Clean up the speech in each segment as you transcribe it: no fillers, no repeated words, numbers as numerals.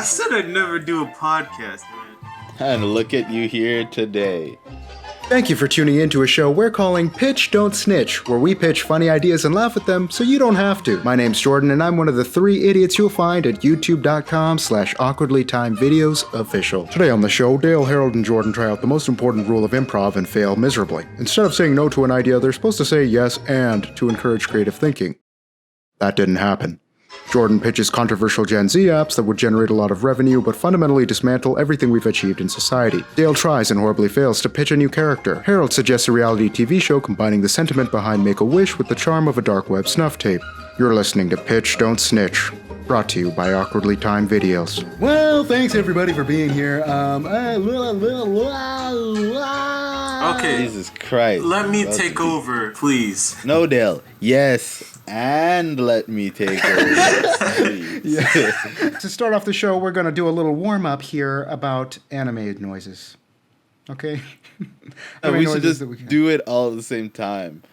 I said I'd never do a podcast, man. And look at you here today. Thank you for tuning in to a show we're calling Pitch Don't Snitch, where we pitch funny ideas and laugh at them so you don't have to. My name's Jordan, and I'm one of the 3 idiots you'll find at youtube.com/awkwardlytimedvideosofficial. Today on the show, Dale, Harold, and Jordan try out the most important rule of improv and fail miserably. Instead of saying no to an idea, they're supposed to say yes and to encourage creative thinking. That didn't happen. Jordan pitches controversial Gen Z apps that would generate a lot of revenue but fundamentally dismantle everything we've achieved in society. Dale tries and horribly fails to pitch a new character. Harold suggests a reality TV show combining the sentiment behind Make-A-Wish with the charm of a darkweb snuff tape. You're listening to Pitch Don't Snitch, brought to you by Awkwardly Timed Videos. Well, thanks everybody for being here. Okay. Jesus Christ. Let me take over, please. No, Dale. Yes. And let me take over. Yeah. To start off the show, we're going to do a little warm-up here about anime noises. Okay? We should just do it all at the same time.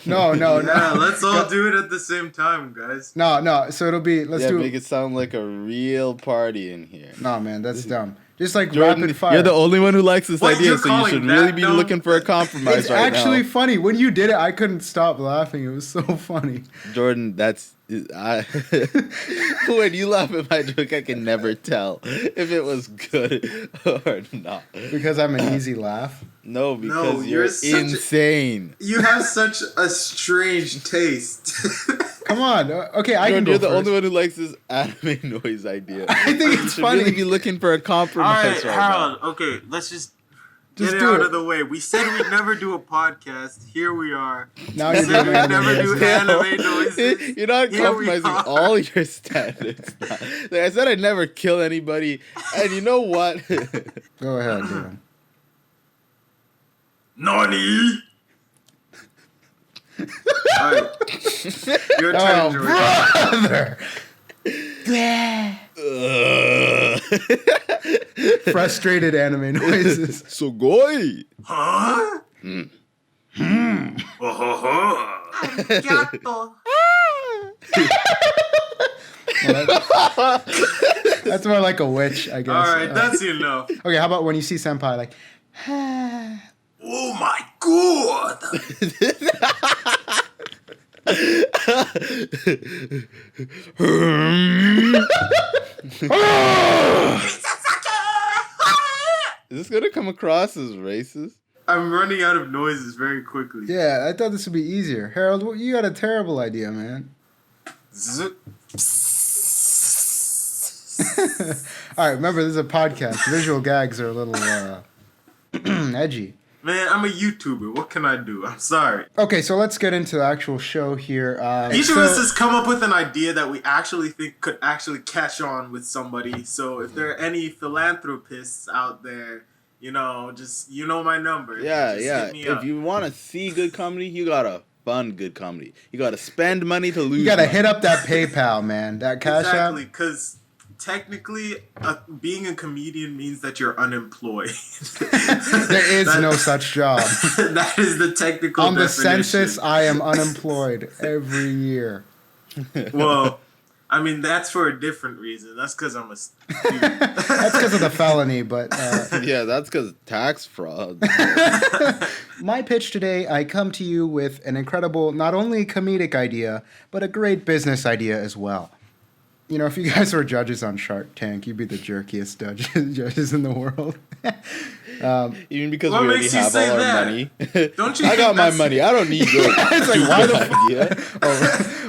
No. Yeah, let's all do it at the same time, guys. No. So it'll be, make it sound like a real party in here. No, man, that's dumb. Just like Jordan, rapid fire. You're the only one who likes this idea, so you should really be dumb? looking for a compromise it's right now. It's actually funny. When you did it, I couldn't stop laughing. It was so funny. Jordan, when you laugh at my joke, I can never tell if it was good or not. Because I'm an easy laugh? No, because you're insane. You have such a strange taste. Come on. Okay, I can go You're the first. only one who likes this anime noise idea. I think it's funny. Really be looking for a compromise All right, Harold. Okay, let's just get it out of the way. We said we'd never do a podcast. Here we are. Now we you're said doing we'd never do anime noises. You're not Here we compromising are. all your standards. Like I said I'd never kill anybody. And you know what? Go ahead, dude. Nani? Alright. Your turn, Jordan. Brother! Frustrated anime noises. Sugoi! Huh? Arigato. That's more like a witch, I guess. Alright, that's enough. Okay, how about when you see senpai, like... Oh my god! Is this gonna come across as racist? I'm running out of noises very quickly. Yeah, I thought this would be easier. Harold, you got a terrible idea, man. Alright, remember, this is a podcast. Visual gags are a little edgy. Man, I'm a YouTuber. What can I do? I'm sorry. Okay, so let's get into the actual show here. Each of us has come up with an idea that we actually think could actually catch on with somebody. So if there are any philanthropists out there, just my number. Yeah. Hit me up. If you want to see good comedy, you gotta fund good comedy. You gotta spend money to lose. You gotta money. hit up that PayPal, man. That Cash App. Exactly, because technically, being a comedian means that you're unemployed. There is no such job. That is the technical On the definition. census, I am unemployed every year. Well, I mean, that's for a different reason. That's because I'm a student. That's because of the felony, but... Yeah, that's because tax fraud. My pitch today, I come to you with an incredible, not only comedic idea, but a great business idea as well. If you guys were judges on Shark Tank, you'd be the jerkiest judges in the world. Even because What we already makes you have say all our that? money. Don't you I think got my that's- money. I don't need your It's like, why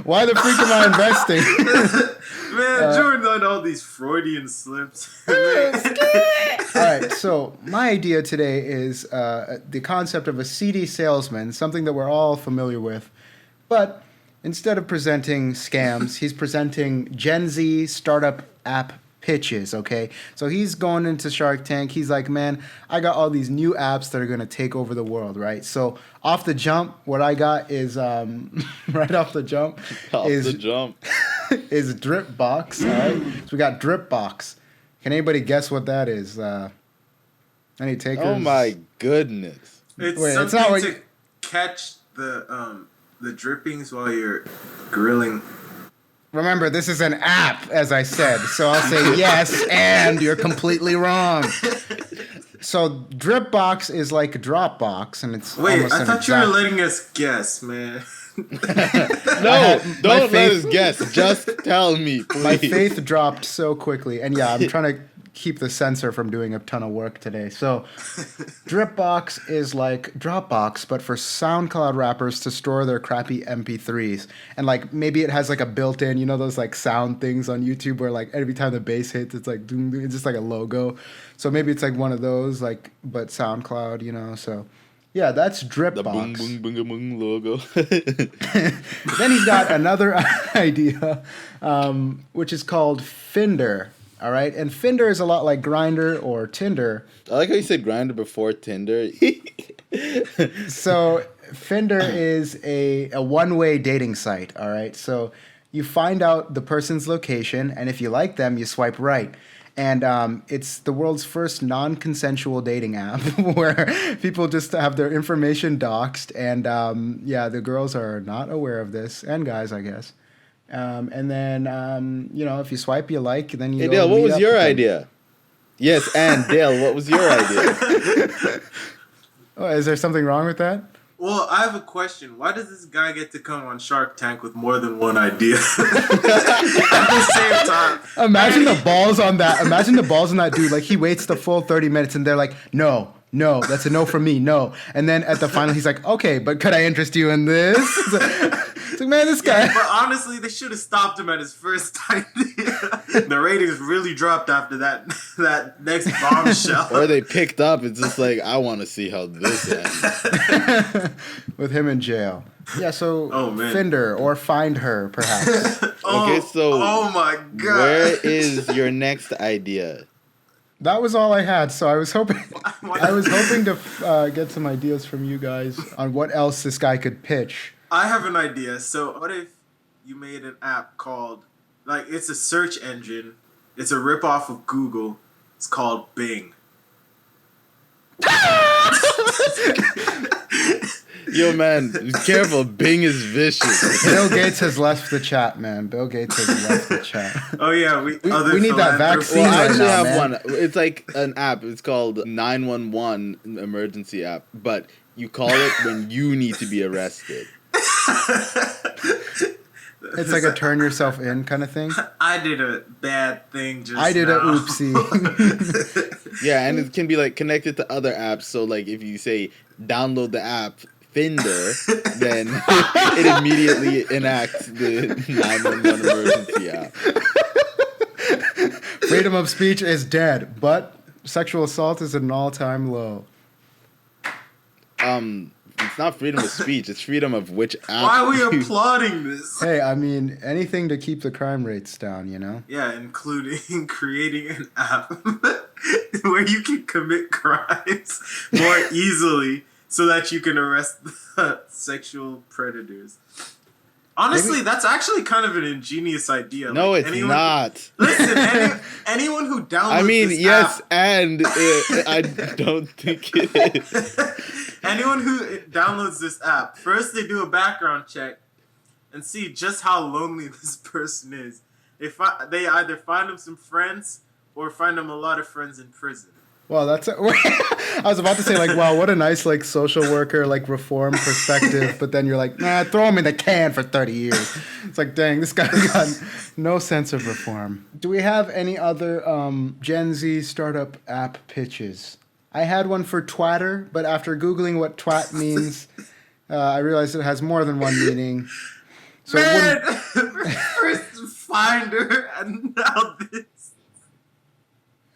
why the freak am I investing? Man, Jordan on all these Freudian slips. All right, so my idea today is the concept of a CD salesman, something that we're all familiar with. But instead of presenting scams, he's presenting Gen Z startup app pitches, okay? So he's going into Shark Tank. He's like, man, I got all these new apps that are going to take over the world, right? So off the jump, what I got is, right off the jump, is Dripbox, all right? So we got Dripbox. Can anybody guess what that is? Any takers? Oh my goodness. It's Wait, it's something not what to you- catch the drippings while you're grilling Remember, this is an app, as I said. So I'll say yes, and you're completely wrong. So Dripbox is like a Dropbox, and it's Wait, almost I an thought you were exact- letting us guess, man. No, don't let us guess. Just tell me, please. My faith dropped so quickly, and yeah, I'm trying to keep the censor from doing a ton of work today. So Dripbox is like Dropbox, but for SoundCloud rappers to store their crappy MP3s. And like maybe it has like a built-in, you know, those like sound things on YouTube where like every time the bass hits, it's like doom, doom, it's just like a logo. So maybe it's like one of those, like, but SoundCloud, you know. So yeah, that's Dripbox. The boom boom boom boom logo. Then he's got another idea, which is called Finder. All right, and Finder is a lot like Grindr or Tinder. I like how you said Grindr before Tinder. So Finder is a one-way dating site. All right, so you find out the person's location, and if you like them, you swipe right. And it's the world's first non-consensual dating app where people just have their information doxed, and yeah, the girls are not aware of this, and guys, I guess. And then, you know, if you swipe you like, then you Hey go Dale, what meet was up your with them. idea? Yes, and Dale, what was your idea? Oh, is there something wrong with that? Well, I have a question. Why does this guy get to come on Shark Tank with more than one idea at the same time? Imagine the balls on that. Imagine the balls on that dude. Like, he waits the full 30 minutes and they're like, no, that's a no from me, no. And then at the final, he's like, okay, but could I interest you in this? It's like, man, this guy. Yeah, but honestly, they should have stopped him at his first idea. The ratings really dropped after that next bombshell. Or they picked up. It's just like, I want to see how this ends. With him in jail. Yeah, so Oh, man. Finder or Find Her, perhaps. Okay, so oh my god, where is your next idea? That was all I had. So I was hoping to get some ideas from you guys on what else this guy could pitch. I have an idea. So what if you made an app called, like, it's a search engine. It's a ripoff of Google. It's called Bing. Yo, man, careful. Bing is vicious. Bill Gates has left the chat, man. Bill Gates has left the chat. Oh yeah, we need that vaccine. Well, I right actually now, have man. one. It's like an app. It's called 911 emergency app. But you call it when you need to be arrested. It's like a turn yourself in kind of thing. I did a bad thing just I did a now. oopsie. Yeah, and it can be like connected to other apps. So like if you say download the app Finder, then it immediately enacts the 911 emergency app. Freedom of speech is dead, but sexual assault is at an all-time low. It's not freedom of speech. It's freedom of which app. Why are we you- applauding this? Hey, I mean, anything to keep the crime rates down, you know? Yeah, including creating an app where you can commit crimes more easily so that you can arrest the sexual predators. Honestly, that's actually kind of an ingenious idea. No, Like, it's not. Listen, anyone who downloads I mean, this yes, app, and I don't think it is. anyone who downloads this app, first they do a background check and see just how lonely this person is. They either find him some friends or find him a lot of friends in prison. Well, that's I was about to say, like, wow, what a nice, like, social worker, like, reform perspective, but then you're like, nah, throw him in the can for 30 years. It's like, dang, this guy got no sense of reform. Do we have any other Gen Z startup app pitches? I had one for Twatter, but after Googling what twat means, I realized it has more than one meaning. So it wouldn't- Man, first Finder and now this.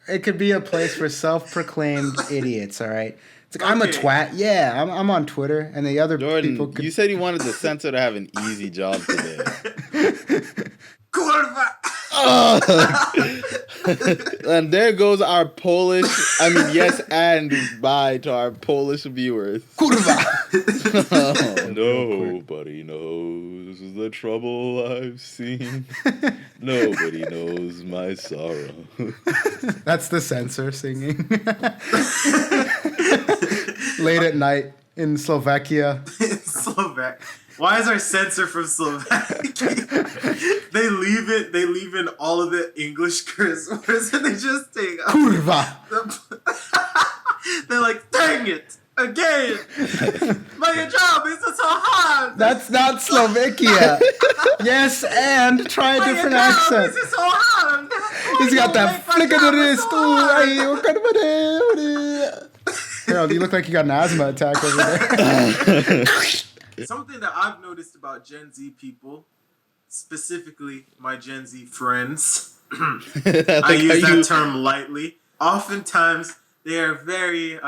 it could be a place for self-proclaimed idiots, all right? It's like, I'm a Okay. twat. Yeah, I'm on Twitter, and the other people Jordan, could... you said you wanted the censor to have an easy job today. Kurwa. And there goes our Polish, yes, and bye to our Polish viewers. Kurwa! Oh, nobody knows the trouble I've seen. Nobody knows my sorrow. That's the censor singing. Late at night in Slovakia. Slovak. Why is our censor from Slovakia? They leave in all of the English curse words and they just take out. Kurva. They're like, dang it, again. My job is so hard. That's not Slovakia. Yes, and try a different accent. This is so hard. He's got that flick of the wrist. Harold, you look like you got an asthma attack over there. Something that I've noticed about Gen Z people, specifically my Gen Z friends, I use that term lightly. Oftentimes, they are very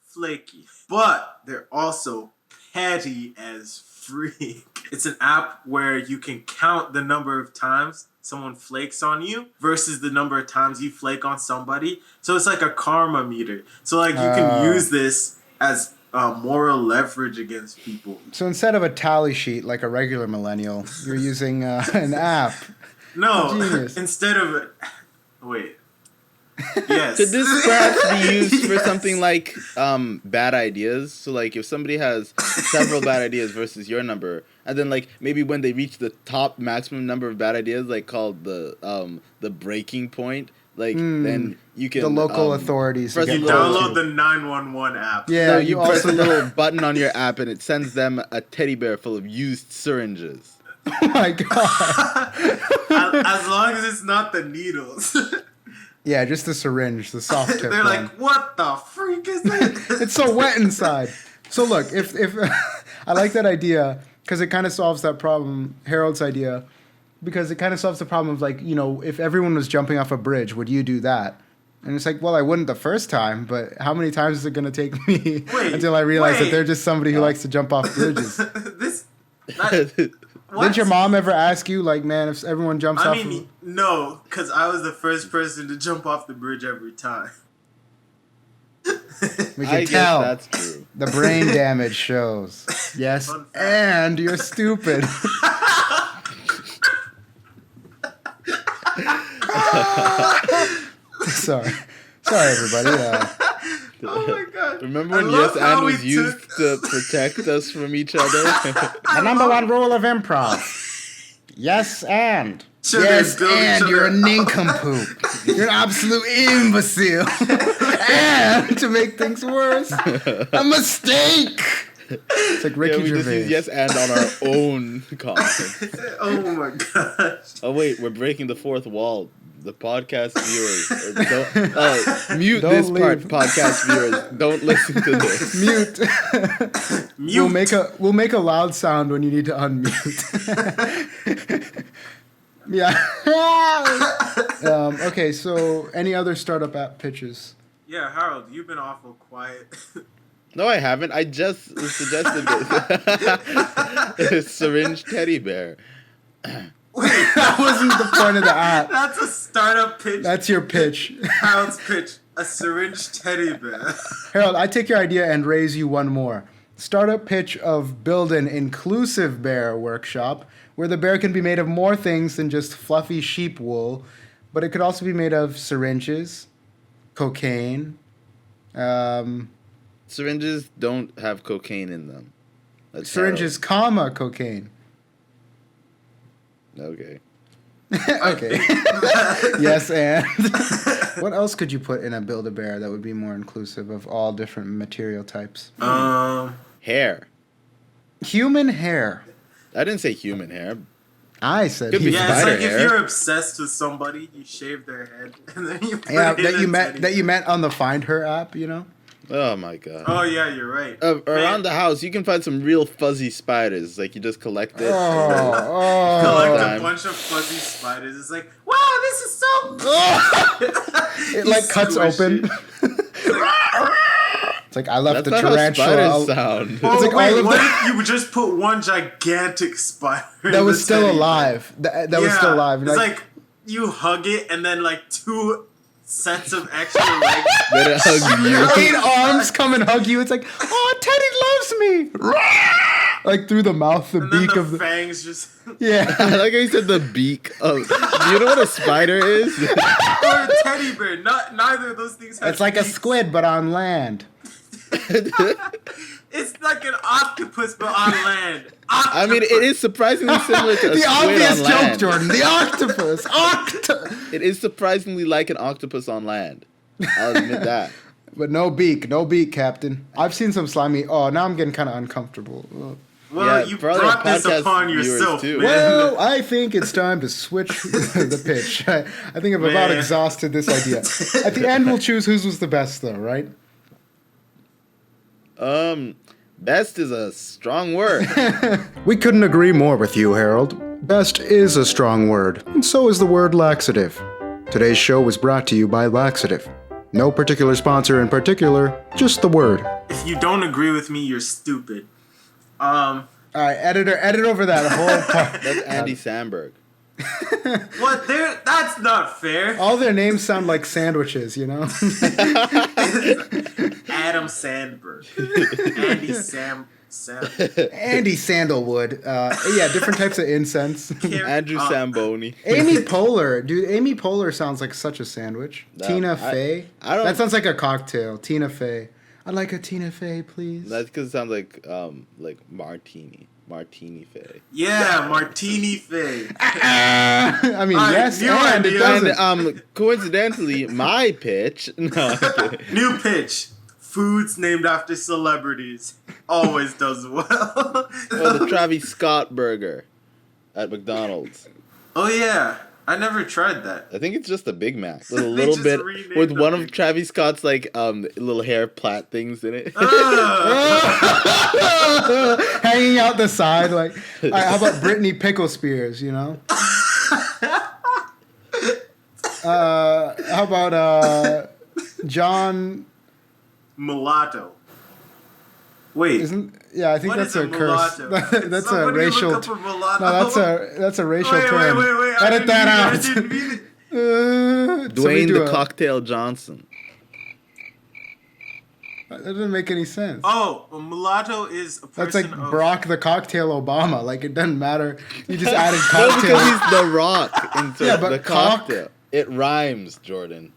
flaky, but they're also petty as freak. It's an app where you can count the number of times someone flakes on you versus the number of times you flake on somebody. So it's like a karma meter. So like you can use this as moral leverage against people. So instead of a tally sheet like a regular millennial, you're using an app. No, Genius. instead of wait. Yes. Could this perhaps be used for something like bad ideas? So like if somebody has several bad ideas versus your number, and then like maybe when they reach the top maximum number of bad ideas, like called the breaking point, like then you can The local authorities. press get You a little- download the 911 app. Yeah, No, you you press also. a little button on your app and it sends them a teddy bear full of used syringes. Oh my god. As long as it's not the needles. Yeah, just the syringe, the soft tip. They're one. like, what the freak is this? It's so wet inside. So look, if I like that idea because it kind of solves that problem, Harold's idea, because it kind of solves the problem of like, you know, if everyone was jumping off a bridge, would you do that? And it's like, well, I wouldn't the first time, but how many times is it going to take me until I realize that they're just somebody who likes to jump off bridges? What? Did your mom ever ask you, like, man, if everyone jumps off? I mean, no, because I was the first person to jump off the bridge every time. We I can tell. guess that's true. The brain damage shows. Yes, Fun fact. and you're stupid. Sorry, everybody. Oh my god. Remember I when love Yes how and we was used to protect us from each other? The number one rule of improv. Yes, and. Sure, Yes, they build each and other you're a up. nincompoop. You're an absolute imbecile. And to make things worse, a mistake. It's like Ricky Yeah, we just Gervais. use Yes and on our own content. Oh my gosh. Oh wait, we're breaking the fourth wall. The podcast viewers, mute Don't this part. leave. Podcast viewers, don't listen to this. Mute. Mute. We'll make a loud sound when you need to unmute. Yeah. Okay, so any other startup app pitches? Yeah, Harold, you've been awful quiet. No, I haven't. I just suggested this. Syringe teddy bear. That wasn't the point of the app. That's a startup pitch. That's your pitch. Harold's pitch. A syringe teddy bear. Harold, I take your idea and raise you one more. Startup pitch of build an inclusive bear workshop where the bear can be made of more things than just fluffy sheep wool, but it could also be made of syringes, cocaine. Syringes don't have cocaine in them. That's Syringes, cocaine. Okay. Okay. Yes, and what else could you put in a Build-A-Bear that would be more inclusive of all different material types? Hair. Human hair. I didn't say human hair. I said Could be human. Yeah, it's Spider like hair. if you're obsessed with somebody, you shave their head and then you put Yeah, it in that a you met teddy that you bear. met on the Find Her app, you know? Oh my god. Oh yeah, you're right. Around the house, you can find some real fuzzy spiders. Like you just collect it. Collect Time. a bunch of fuzzy spiders. It's like, wow, this is so. It like cuts Squish open. it. It's like I left That's the not how spiders tarantula sound. Oh like all wait, of what the- if you just put one gigantic spider that in was the still teddy bear? alive. That was still alive. It's like you hug it and then like 2 sets of extra legs. Then it hugs you. 8 arms come and hug you. It's like, oh, Teddy loves me. Like through the mouth, the And then beak the of the fangs just. yeah. I like how you said the beak of. Do you know what a spider is? Or a teddy bear. Neither of those things have It's like a beaks. squid, but on land. It's like an octopus, but on land. I mean, it is surprisingly similar to a The squid obvious on joke, land. Jordan. The octopus. It is surprisingly like an octopus on land. I'll admit that. But no beak, Captain. I've seen some slimy. Oh, now I'm getting kind of uncomfortable. Ugh. Well, Yeah, you probably brought this podcast upon viewers yourself, too. man. Well, I think it's time to switch the pitch. I think I've about Man. exhausted this idea. At the end, we'll choose whose was the best, though, right? Best is a strong word. We couldn't agree more with you, Harold. Best is a strong word, and so is the word laxative. Today's show was brought to you by Laxative. No particular sponsor in particular, just the word. If you don't agree with me, you're stupid. All right, editor, edit over that whole part. That's Andy Samberg. What? That's not fair. All their names sound like sandwiches, you know? Adam Sandberg. Andy Andy Sandalwood. Yeah, different types of incense. Andrew Samboni. Amy Poehler. Dude, Amy Poehler sounds like such a sandwich. No, Tina Fey. I don't- That sounds like a cocktail. Tina Fey. I'd like a Tina Fey, please. That's because it sounds like martini. Martini Fay. Yeah, Martini Fay. I mean, All right, yes, new and it idea. doesn't. And coincidentally, my pitch. No, I'm kidding. New pitch. Foods named after celebrities. Always does well. Well, the Travis Scott burger at McDonald's. Oh yeah, I never tried that. I think it's just a Big Mac with a They little just bit renamed with the one of Big- Travis Scott's little hair plait things in it. Hanging out the side, like, all right, how about Brittany Pickle Spears, you know? How about John? Mulatto. Wait. I think What that's is a a curse. mulatto? That's a Somebody racial. look up a mulatto. No, that's a racial Wait, term. wait. I Edit didn't that mean it, I out. didn't mean it. Dwayne do the a- Cocktail Johnson. That doesn't make any sense. Oh, a mulatto is a person That's like of... Barack the Cocktail Obama. Like, it doesn't matter. You just added No, cocktail. because he's the Rock into Yeah, but the cocktail. It rhymes, Jordan.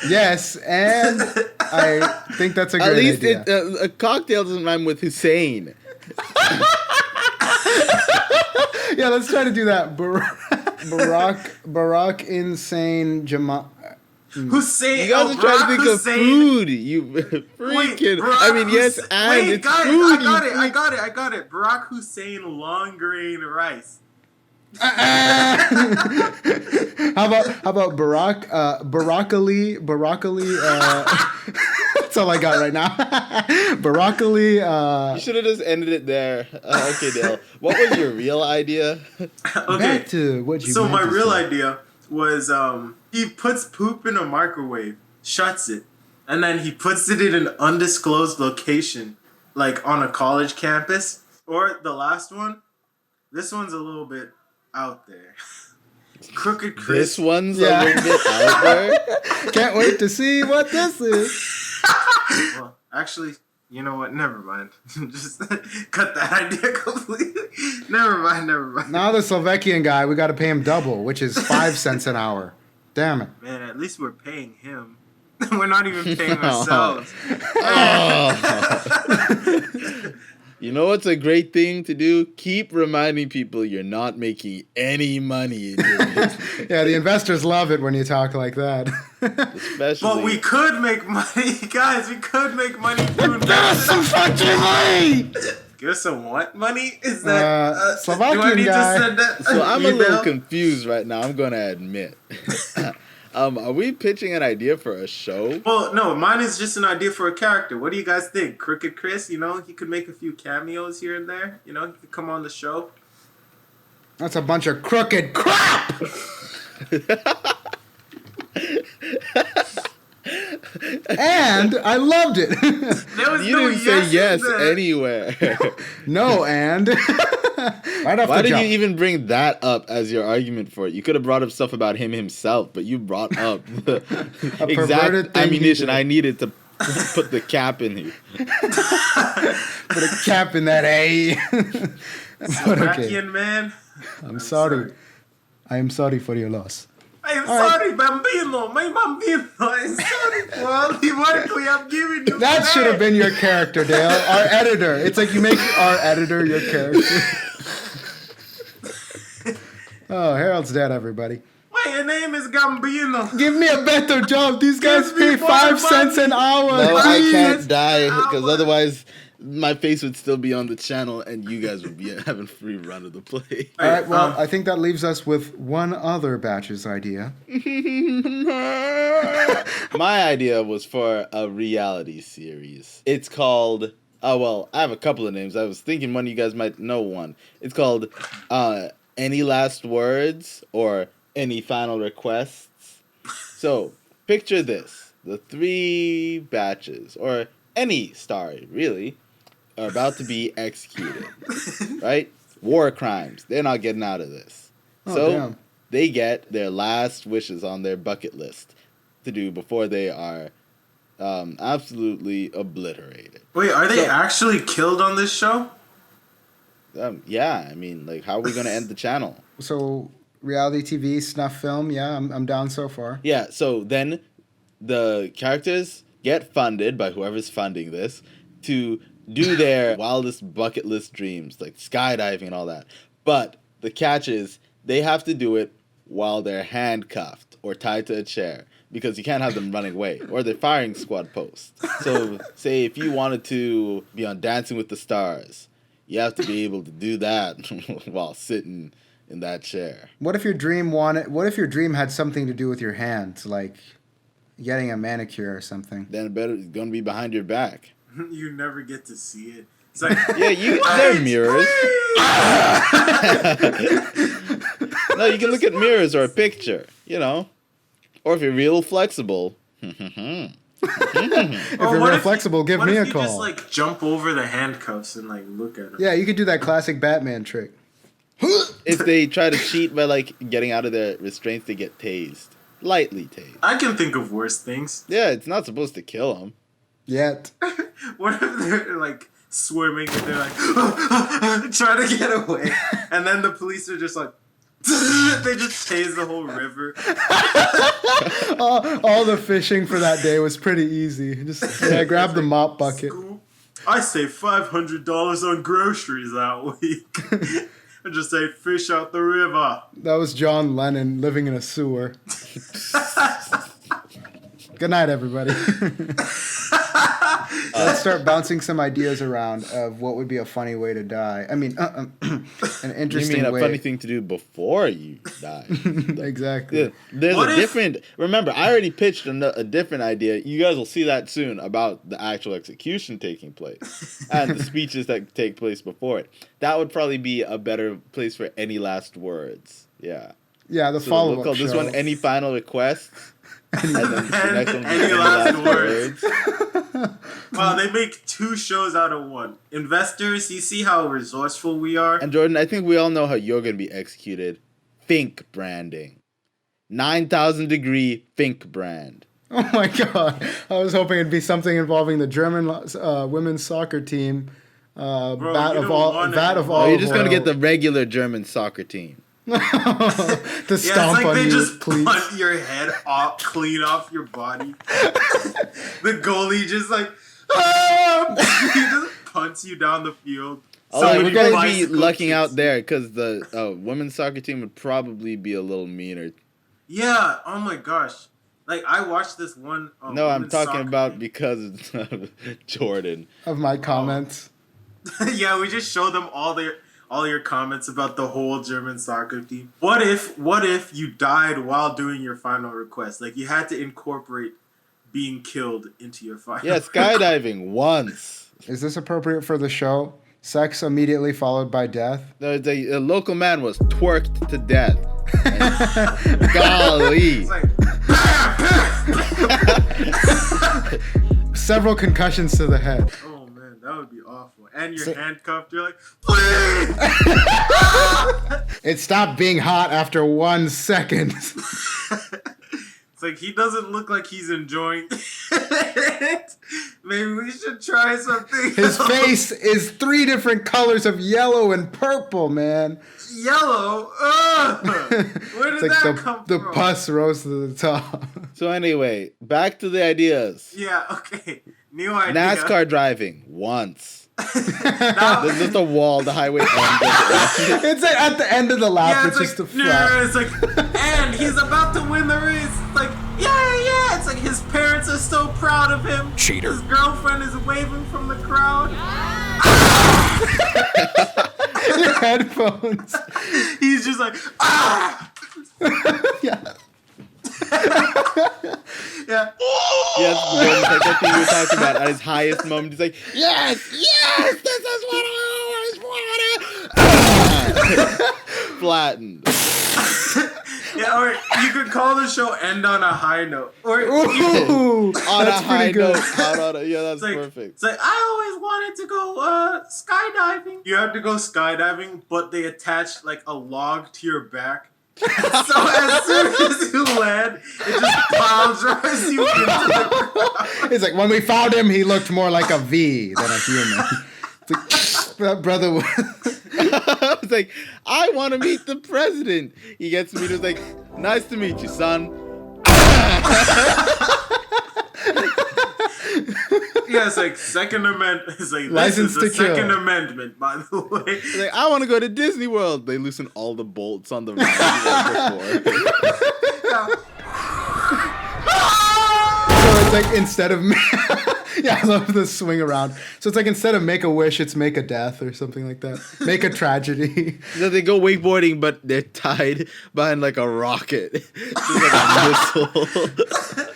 Yes, and I think that's a great At least idea. a cocktail doesn't rhyme with Hussein. Yeah, let's try to do that. Barack insane Jamal. Hussein. You guys are trying to think of food. You freaking. Barack I mean, yes, Hussein- and wait, it's guys, food. I got it. Barack Hussein long grain rice. How about broccoli? That's all I got right now. Broccoli. You should have just ended it there. Okay, Dale. What was your real idea? Okay. Back to what you. So meant my to real say. idea was he puts poop in a microwave, shuts it, and then he puts it in an undisclosed location, like on a college campus. Or the last one, this one's a little bit out there. Crooked Chris. This one's Yeah. a little bit out there. Can't wait to see what this is. Well, actually, you know what? Never mind. Just cut that idea completely. Never mind. Now the Slovakian guy, we got to pay him double, which is 5 cents an hour. Damn it. Man, at least we're paying him. We're not even paying ourselves. You know what's a great thing to do? Keep reminding people you're not making any money in your business. Yeah, the investors love it when you talk like that. Especially. But we could make money, guys. We could make money through Give us some fucking money! Give us some what money? Is that do I Slovakian need guy. to send that? So I'm a email? little confused right now, I'm going to admit. Are we pitching an idea for a show? Well, no, mine is just an idea for a character. What do you guys think? Crooked Chris, you know, he could make a few cameos here and there. You know, he could come on the show. That's a bunch of crooked crap! And I loved it. There was You no didn't say yes yes in there. anywhere. No, and right off Why the did jump. you even bring that up as your argument for it? You could have brought up stuff about him himself, but you brought up the perverted exact thing he ammunition did. I needed to put the cap in here. Put a cap in that A. But okay, Slovakian man. I'm sorry. I am sorry for your loss. I'm All right. sorry, bambino. My bambino. I'm sorry. Well, theoretically, I'm giving you That should have been your character, Dale. Our editor. It's like you make our editor your character. Oh, Harold's dead, everybody. My name is Gambino. Give me a better job. These guys Give me pay more 5 cents money. an hour. No, I Please. can't die because Hour. otherwise my face would still be on the channel and you guys would be having free run of the play. All right, well, I think that leaves us with one other Baches idea. My idea was for a reality series. It's called, oh, well, I have a couple of names. I was thinking one of you guys might know one. It's called Any Last Words or Any Final Requests. So, picture this. The 3 Baches, or any star, really, are about to be executed. Right? War crimes. They're not getting out of this. Oh, So, damn. they get their last wishes on their bucket list to do before they are absolutely obliterated. Wait, are they actually killed on this show? Yeah, I mean, like, how are we going to end the channel? So, reality TV, snuff film, yeah, I'm down so far. Yeah, so then the characters get funded by whoever's funding this to do their wildest bucket list dreams, like skydiving and all that. But the catch is they have to do it while they're handcuffed or tied to a chair because you can't have them running away or they're firing squad post. So say if you wanted to be on Dancing with the Stars, you have to be able to do that while sitting in that chair. What if your dream had something to do with your hands, like getting a manicure or something? Then it's going to be behind your back. You never get to see it. It's like, Yeah, there are mirrors. No, you can look at mirrors or a picture, you know. Or if you're real flexible. If you're real flexible, give me a call. What if you just like jump over the handcuffs and like look at them? Yeah, you could do that classic Batman trick. If they try to cheat by like getting out of their restraints, they get tased. Lightly tased. I can think of worse things. Yeah, it's not supposed to kill them. Yet. What if they're like swimming and they're like trying to get away, and then the police are just like they just tase the whole river. All the fishing for that day was pretty easy. Just grab the mop bucket. I saved $500 on groceries that week. I just ate fish out the river. That was John Lennon living in a sewer. Good night, everybody. Let's start bouncing some ideas around of what would be a funny way to die. I mean, an interesting You mean a way. funny thing to do before you die? Exactly. Yeah, there's What a if- different. Remember, I already pitched a different idea. You guys will see that soon about the actual execution taking place and the speeches that take place before it. That would probably be a better place for any last words. Yeah. Yeah, the So follow-up we'll call show. this one "Any Final Requests," and then the next one will be Any "Any Last Last Words." Words." Wow, they make 2 shows out of one. Investors, you see how resourceful we are? And Jordan, I think we all know how you're gonna be executed. Think branding. 9,000 degree Think brand. Oh my god! I was hoping it'd be something involving the German women's soccer team. Bro, Vat you of don't all, want vat it. of Oh, all. you're just gonna get oil. the regular German soccer team. to Yeah, it's stomp like on they you just with cleats. punt your head off, clean off your body. The goalie just like, he just punts you down the field. Oh, Somebody we're gonna be bicycle lucking kicks out you. there because the women's soccer team would probably be a little meaner. Yeah, oh my gosh. Like, I watched this one. No, I'm women's talking soccer about game. because of Jordan. Of my comments. Yeah, we just showed them all your comments about the whole German soccer team. What if you died while doing your final request? Like, you had to incorporate being killed into your final Yeah, skydiving once. Is this appropriate for the show? Sex immediately followed by death. A local man was twerked to death. And golly. It's like, Several concussions to the head. oh man, that would be awful. And you're So- handcuffed, you're like, please! It stopped being hot after 1 second. It's like, he doesn't look like he's enjoying it. Maybe we should try something. His else. face is 3 different colors of yellow and purple, man. Yellow? Ugh! Where did that come the from? pus rose to the top. So anyway, back to the ideas. Yeah, okay. New idea. NASCAR driving once. Now- There's just a wall, the highway ends. It's like at the end of the lap, Yeah, it's it's just like, a flat. it's like, and he's about to win the race. It's like, yeah. It's like his parents are so proud of him. Cheater. His girlfriend is waving from the crowd. Your headphones. He's just like, ah! Yeah. Yeah. Yes, like that thing we were talking about at his highest moment. He's like, yes, this is what I always wanted. Flattened. Yeah, or you could call the show End on a High Note. Or Ooh, On that's a high pretty good. note. Yeah, that's it's like, perfect. It's like, I always wanted to go skydiving. You have to go skydiving, but they attach like a log to your back. So as soon as you land, it just pile drives you into the ground. It's like when we found him, he looked more like a V than a human. It's like, that brother was. I was like, I want to meet the president. He gets to meet us like, nice to meet you, son. Yeah, it's like Second Amendment. It's like License this is to the kill. Second Amendment, by the way. He's like, I want to go to Disney World. They loosen all the bolts on the ride before. So it's like instead of yeah, I love the swing around. So it's like instead of make a wish, it's make a death or something like that. Make a tragedy. So they go wakeboarding, but they're tied behind like a rocket. Just like a missile.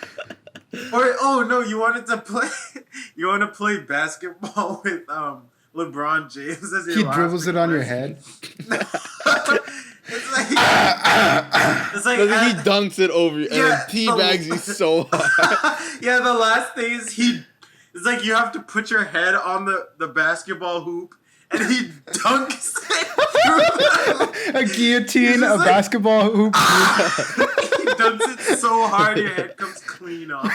Or oh no, you want to play basketball with LeBron James as your He last dribbles it on your request? head. It's like He dunks it over you and Yeah, then teabags you so hard. yeah, the last thing is it's like you have to put your head on the basketball hoop and he dunks it A guillotine, He's a just like- basketball hoop. He dunks it so hard your head comes clean off.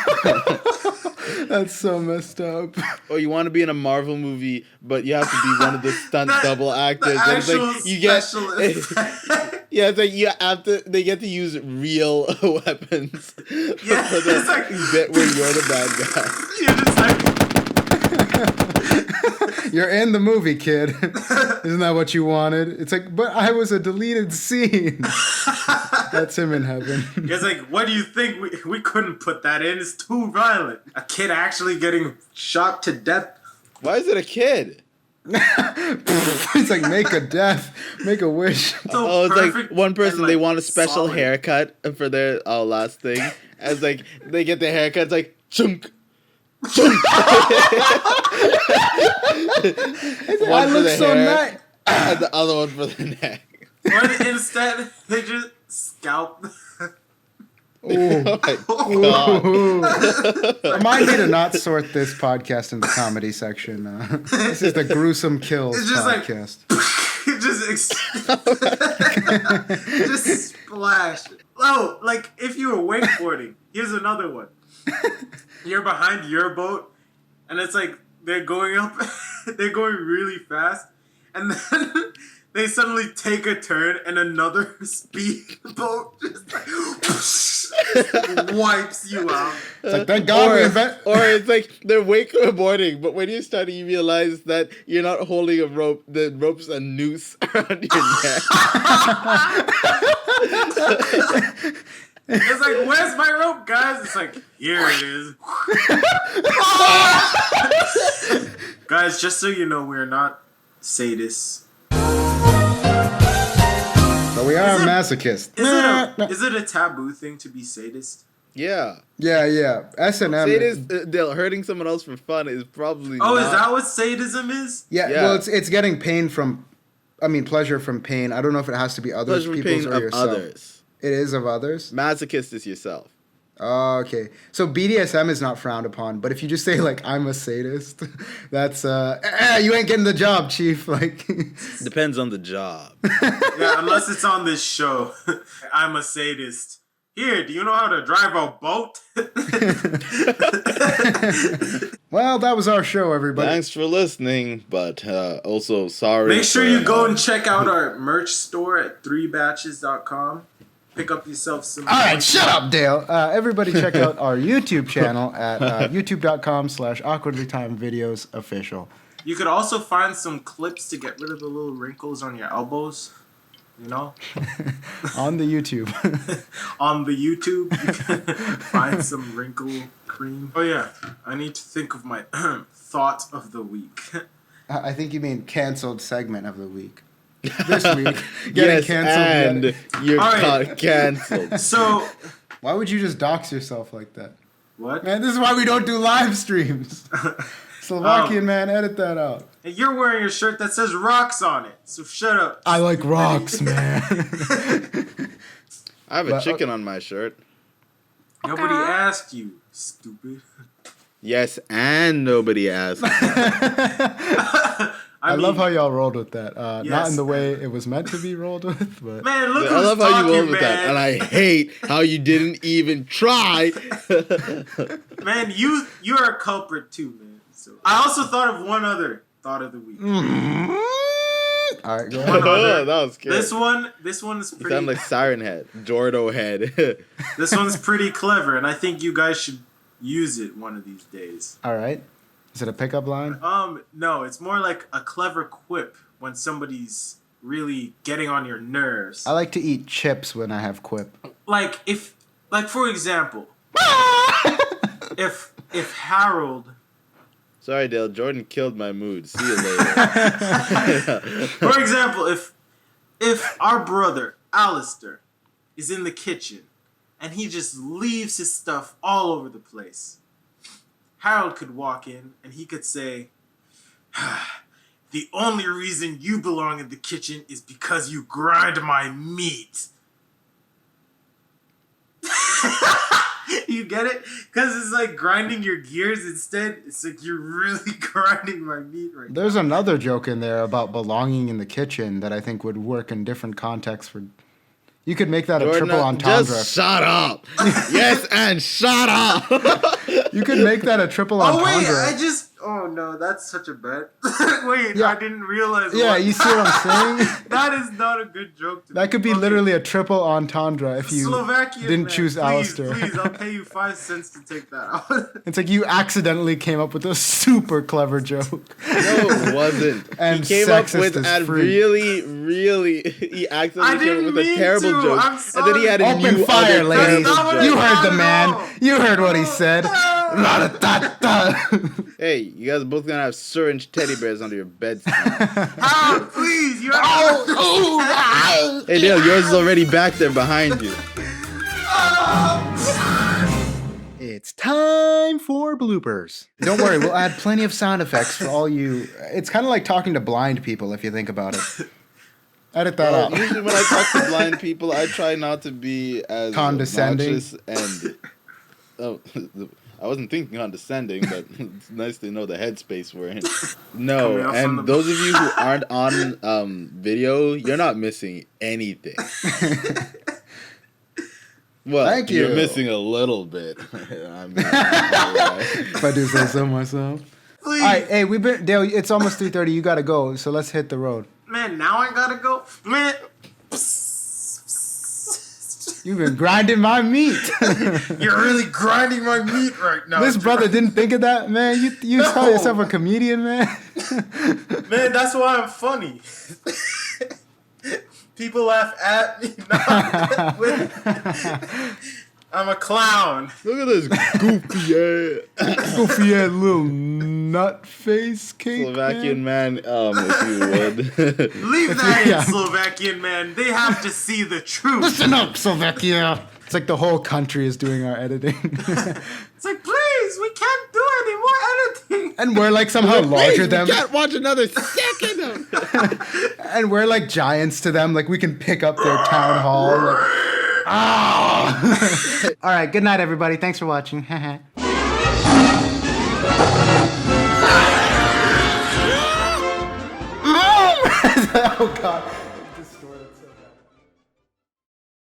That's so messed up. Or you want to be in a Marvel movie, but you have to be one of the stunt double actors. The And it's actual like you get specialist. yeah, it's like you have to. They get to use real weapons Yeah, for the it's like- bit where you're the bad guy. You're just like You're in the movie, kid. Isn't that what you wanted? It's like, but I was a deleted scene. That's him in heaven. it's like, what do you think? We couldn't put that in. It's too violent. A kid actually getting shot to death. Why is it a kid? It's like make a death, make a wish. So Oh, it's like perfect one person and, they like, want a special solid. haircut for their last thing. As like they get their haircut, it's like chunk. Chunk. I look so nice. And the other one for the neck. But instead, they just scalp. Ooh. Oh my god. Ooh. Remind me to not sort this podcast in the comedy section. This is the gruesome kills It's just like- podcast. Just splash. Oh, like if you were wakeboarding. Here's another one. You're behind your boat, and it's like they're going up. They're going really fast, and then they suddenly take a turn, and another speedboat just like wipes you out. It's like, thank God we invent. Or it's like they're wakeboarding, but when you're starting, you realize that you're not holding a rope. The rope's a noose around your neck. It's like, where's my rope, guys? It's like, here it is. Guys, just so you know, we're not sadists. But we are masochists. Is it a taboo thing to be sadist? Yeah. Yeah. S&M. They're hurting someone else for fun is probably Oh, not. is that what sadism is? Yeah, Yeah. well, it's getting pain from, pleasure from pain. I don't know if it has to be other pleasure from people's pain or of yourself. others? It is of others? Masochist is yourself. Oh, okay. So BDSM is not frowned upon, but if you just say, like, I'm a sadist, that's, you ain't getting the job, chief. Like, Depends on the job. Yeah, unless it's on this show. I'm a sadist. Here, do you know how to drive a boat? Well, that was our show, everybody. Thanks for listening, but also sorry. Make sure you go and check out our merch store at 3batches.com. Pick up yourself some. All right, shut up, Dale. Everybody check out our YouTube channel at youtube.com/awkwardlytimedvideosofficial. You could also find some clips to get rid of the little wrinkles on your elbows. You know? On the YouTube. On the YouTube, you can find some wrinkle cream. Oh, yeah. I need to think of my thought of the week. I think you mean canceled segment of the week. This week, getting Yes, canceled. and you're All right. canceled. So, Why would you just dox yourself like that? what? Man, this is why we don't do live streams. Slovakian man, edit that out. And you're wearing a shirt that says rocks on it, so shut up. I like rocks, man. I have a chicken on my shirt. Nobody asked you, stupid. Yes, and nobody asked. I love how y'all rolled with that. Not Yes. in the way it was meant to be rolled with, but Man, look I who's love how talking, you rolled with man. that, and I hate how you didn't even try. Man, you're a culprit too, man. So I also thought of one other thought of the week. all right, go One ahead. other. That was scary. This one is You pretty. sound like Siren Head, Jordo Head. This one's pretty clever, and I think you guys should use it one of these days. All right. Is it a pickup line? No, it's more like a clever quip when somebody's really getting on your nerves. I like to eat chips when I have quip. Like for example, if Harold. Sorry, Dale. Jordan killed my mood. See you later. For example, if our brother, Alistair, is in the kitchen and he just leaves his stuff all over the place, Harold could walk in and he could say, "The only reason you belong in the kitchen is because you grind my meat." You get it? Because it's like grinding your gears instead. It's like you're really grinding my meat right now. There's another joke in there about belonging in the kitchen that I think would work in different contexts for. You could make that a Jordan, triple entendre. just shut up. Yes, and shut up. You could make that a triple Oh entendre. wait, oh no, that's such a bet. Wait, Yeah. I didn't realize. Yeah, what- you see what I'm saying? That is not a good joke. To That could be Okay. literally a triple entendre if you Slovakian didn't man, choose please, Alistair. Please, I'll pay you 5 cents to take that out. It's like you accidentally came up with a super clever joke. No, it wasn't. And he came up sexist with is a free. really, he I accidentally came didn't up with a mean terrible to. joke. I'm And then he had a Open new fire, other ladies. terrible That's not what joke. You heard the Not man. at all. You heard what he said. La-da-da-da. Hey, you guys are both gonna have syringe teddy bears under your beds. Howard, please, you have Hey, Dale, yours is already back there behind you. It's time for bloopers. Don't worry, we'll add plenty of sound effects for all you. It's kind of like talking to blind people if you think about it. Edit that out. Usually when I talk to blind people, I try not to be as Condescending. obnoxious and I wasn't thinking condescending, but it's nice to know the headspace we're in. No, Coming off and on the- those of you who aren't on video, you're not missing anything. Well, Thank you're you. missing a little bit. I mean, If I do say so myself. Please. All right, hey, we've been Dale. It's almost 3:30. You gotta go, so let's hit the road. Man, now I gotta go. Man. You've been grinding my meat. You're really grinding my meat right now. This brother didn't think of that, man. You call No. yourself a comedian, man. Man, that's why I'm funny. People laugh at me, not with. I'm a clown. look at this goofy ass Goofy ass little nut face cake. Slovakian man, if you would. Leave that Yeah. in, Slovakian man. They have to see the truth. Listen up, Slovakia. It's like the whole country is doing our editing. It's like, please, we can't do any more editing. And we're like somehow larger than We can't watch another second of and we're like giants to them. Like we can pick up their town hall. Like, all right, good night, everybody. Thanks for watching. Oh God.